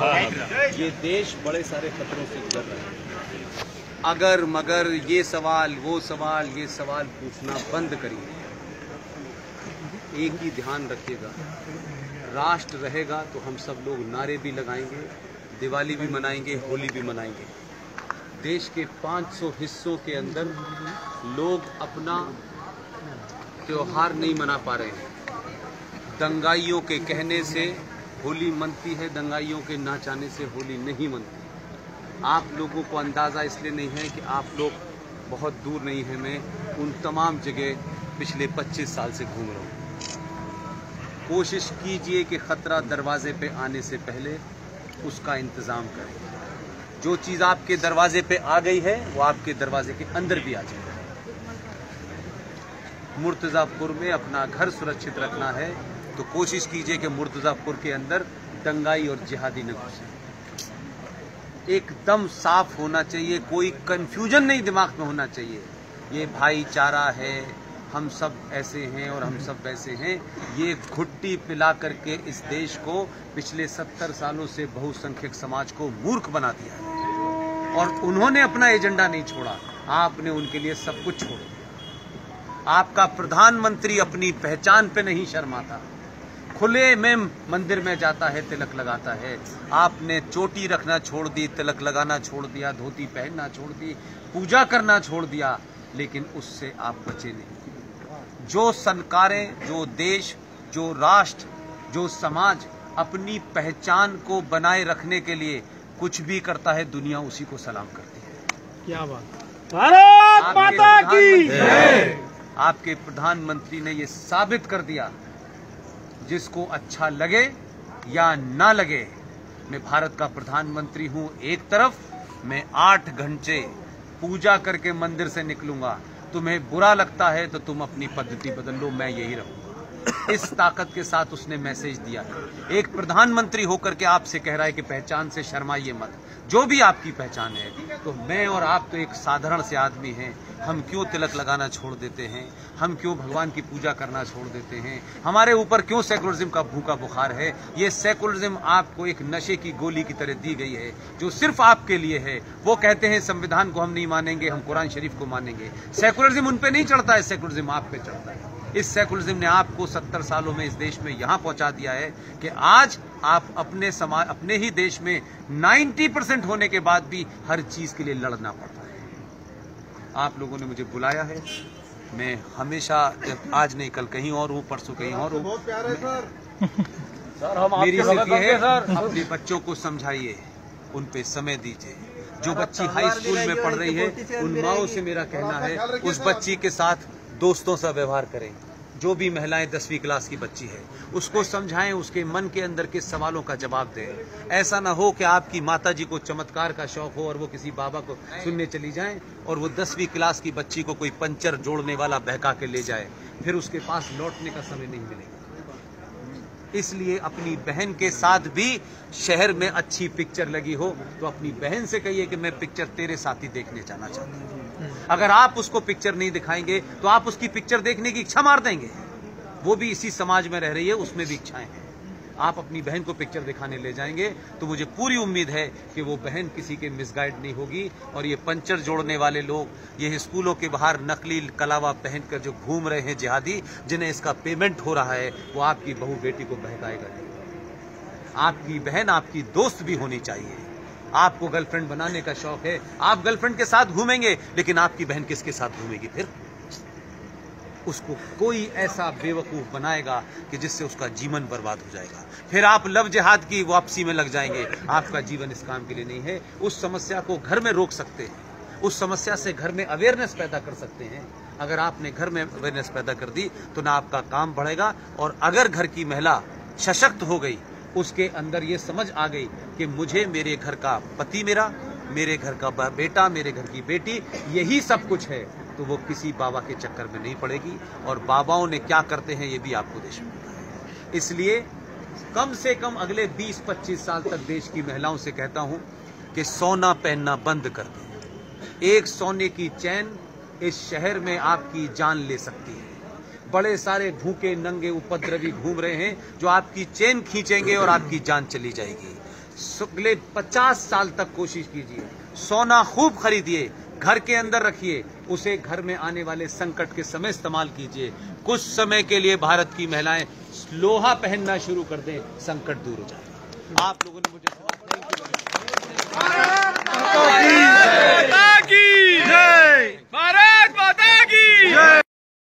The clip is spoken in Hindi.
ये देश बड़े सारे खतरों से गुजर रहा है। अगर मगर ये सवाल वो सवाल ये सवाल पूछना बंद करिए। एक ही ध्यान रखिएगा, राष्ट्र रहेगा तो हम सब लोग नारे भी लगाएंगे, दिवाली भी मनाएंगे, होली भी मनाएंगे। देश के 500 हिस्सों के अंदर लोग अपना त्योहार नहीं मना पा रहे हैं। दंगाइयों के कहने से होली मनती है, दंगाइयों के ना चाहने से होली नहीं मनती। आप लोगों को अंदाज़ा इसलिए नहीं है कि आप लोग बहुत दूर नहीं हैं। मैं उन तमाम जगह पिछले 25 साल से घूम रहा हूँ। कोशिश कीजिए कि ख़तरा दरवाजे पे आने से पहले उसका इंतज़ाम करें। जो चीज़ आपके दरवाजे पे आ गई है वो आपके दरवाजे के अंदर भी आ जाए। मुर्तज़ापुर में अपना घर सुरक्षित रखना है तो कोशिश कीजिए कि मुर्तज़ापुर के अंदर दंगाई और जिहादी न घुसे। एकदम साफ होना चाहिए, कोई कंफ्यूजन नहीं दिमाग में होना चाहिए। ये भाईचारा है, हम सब ऐसे हैं और हम सब वैसे हैं। ये घुट्टी पिला करके इस देश को पिछले 70 सालों से बहुसंख्यक समाज को मूर्ख बना दिया है और उन्होंने अपना एजेंडा नहीं छोड़ा। आपने उनके लिए सब कुछ छोड़ दिया। आपका प्रधानमंत्री अपनी पहचान पे नहीं शर्माता, खुले में मंदिर में जाता है, तिलक लगाता है। आपने चोटी रखना छोड़ दी, तिलक लगाना छोड़ दिया, धोती पहनना छोड़ दी, पूजा करना छोड़ दिया, लेकिन उससे आप बचे नहीं। जो सरकारें, जो देश, जो राष्ट्र, जो समाज अपनी पहचान को बनाए रखने के लिए कुछ भी करता है, दुनिया उसी को सलाम करती है। क्या बात, भारत माता की जय। आपके प्रधानमंत्री ने ये साबित कर दिया, जिसको अच्छा लगे या ना लगे, मैं भारत का प्रधानमंत्री हूं। एक तरफ मैं 8 घंटे पूजा करके मंदिर से निकलूंगा, तुम्हें बुरा लगता है तो तुम अपनी पद्धति बदल लो, मैं यही रहूंगा। इस ताकत के साथ उसने मैसेज दिया है। एक प्रधानमंत्री होकर के आपसे कह रहा है कि पहचान से शर्माइए मत, जो भी आपकी पहचान है। तो मैं और आप तो एक साधारण से आदमी हैं, हम क्यों तिलक लगाना छोड़ देते हैं? हम क्यों भगवान की पूजा करना छोड़ देते हैं? हमारे ऊपर क्यों सेकुलरिज्म का भूखा बुखार है? ये सेकुलरिज्म आपको एक नशे की गोली की तरह दी गई है, जो सिर्फ आपके लिए है। वो कहते हैं संविधान को हम नहीं मानेंगे, हम कुरान शरीफ को मानेंगे। सेकुलरिज्म उन पे नहीं चढ़ता है, सेकुलरिज्म आप पे चढ़ता है। इस सेकुलरिज्म ने आपको 70 सालों में इस देश में यहां पहुंचा दिया है कि आज आप अपने समाज, अपने ही देश में 90% होने के बाद भी हर चीज के लिए लड़ना पड़ता है। आप लोगों ने मुझे बुलाया है, मैं हमेशा, आज नहीं कल कहीं और हूँ, परसों कहीं और हूँ। मेरी स्थिति है, अपने बच्चों को समझाइए, उन पे समय दीजिए। जो बच्ची हाई स्कूल में पढ़ रही है, उन माओं से मेरा कहना है उस बच्ची के साथ दोस्तों सा व्यवहार करें। जो भी महिलाएं 10वीं क्लास की बच्ची है, उसको समझाएं, उसके मन के अंदर के सवालों का जवाब दें। ऐसा ना हो कि आपकी माता जी को चमत्कार का शौक हो और वो किसी बाबा को सुनने चली जाएं और वो 10वीं क्लास की बच्ची को कोई पंचर जोड़ने वाला बहका के ले जाए, फिर उसके पास लौटने का समय नहीं मिलेगा। इसलिए अपनी बहन के साथ भी शहर में अच्छी पिक्चर लगी हो तो अपनी बहन से कहिए कि मैं पिक्चर तेरे साथ ही देखने जाना चाहता हूँ। अगर आप उसको पिक्चर नहीं दिखाएंगे तो आप उसकी पिक्चर देखने की इच्छा मार देंगे। वो भी इसी समाज में रह रही है, उसमें भी इच्छाएं हैं। आप अपनी बहन को पिक्चर दिखाने ले जाएंगे तो मुझे पूरी उम्मीद है कि वो बहन किसी के मिसगाइड नहीं होगी। और ये पंचर जोड़ने वाले लोग, ये स्कूलों के बाहर नकली कलावा पहनकर जो घूम रहे हैं जिहादी, जिन्हें इसका पेमेंट हो रहा है, वो आपकी बहू बेटी को बहकाएगा नहीं। आपकी बहन आपकी दोस्त भी होनी चाहिए। आपको गर्लफ्रेंड बनाने का शौक है, आप गर्लफ्रेंड के साथ घूमेंगे, लेकिन आपकी बहन किसके साथ घूमेगी? फिर उसको कोई ऐसा बेवकूफ बनाएगा कि जिससे उसका जीवन बर्बाद हो जाएगा। फिर आप लव जिहाद की वापसी में लग जाएंगे। आपका जीवन इस काम के लिए नहीं है। उस समस्या को घर में रोक सकते हैं, उस समस्या से घर में अवेयरनेस पैदा कर सकते हैं। अगर आपने घर में अवेयरनेस पैदा कर दी तो ना आपका काम बढ़ेगा, और अगर घर की महिला सशक्त हो गई, उसके अंदर ये समझ आ गई कि मुझे मेरे घर का पति, मेरे घर का बेटा, मेरे घर की बेटी, यही सब कुछ है, तो वो किसी बाबा के चक्कर में नहीं पड़ेगी। और बाबाओं ने क्या करते हैं ये भी आपको देश में पता है। इसलिए कम से कम अगले 20-25 साल तक देश की महिलाओं से कहता हूं कि सोना पहनना बंद कर दें। एक सोने की चैन इस शहर में आपकी जान ले सकती है। बड़े सारे भूखे नंगे उपद्रवी घूम रहे हैं जो आपकी चेन खींचेंगे और आपकी जान चली जाएगी। अगले 50 साल तक कोशिश कीजिए। सोना खूब खरीदिए, घर के अंदर रखिए, उसे घर में आने वाले संकट के समय इस्तेमाल कीजिए। कुछ समय के लिए भारत की महिलाएं लोहा पहनना शुरू कर दें, संकट दूर हो जाए। आप लोगों ने मुझे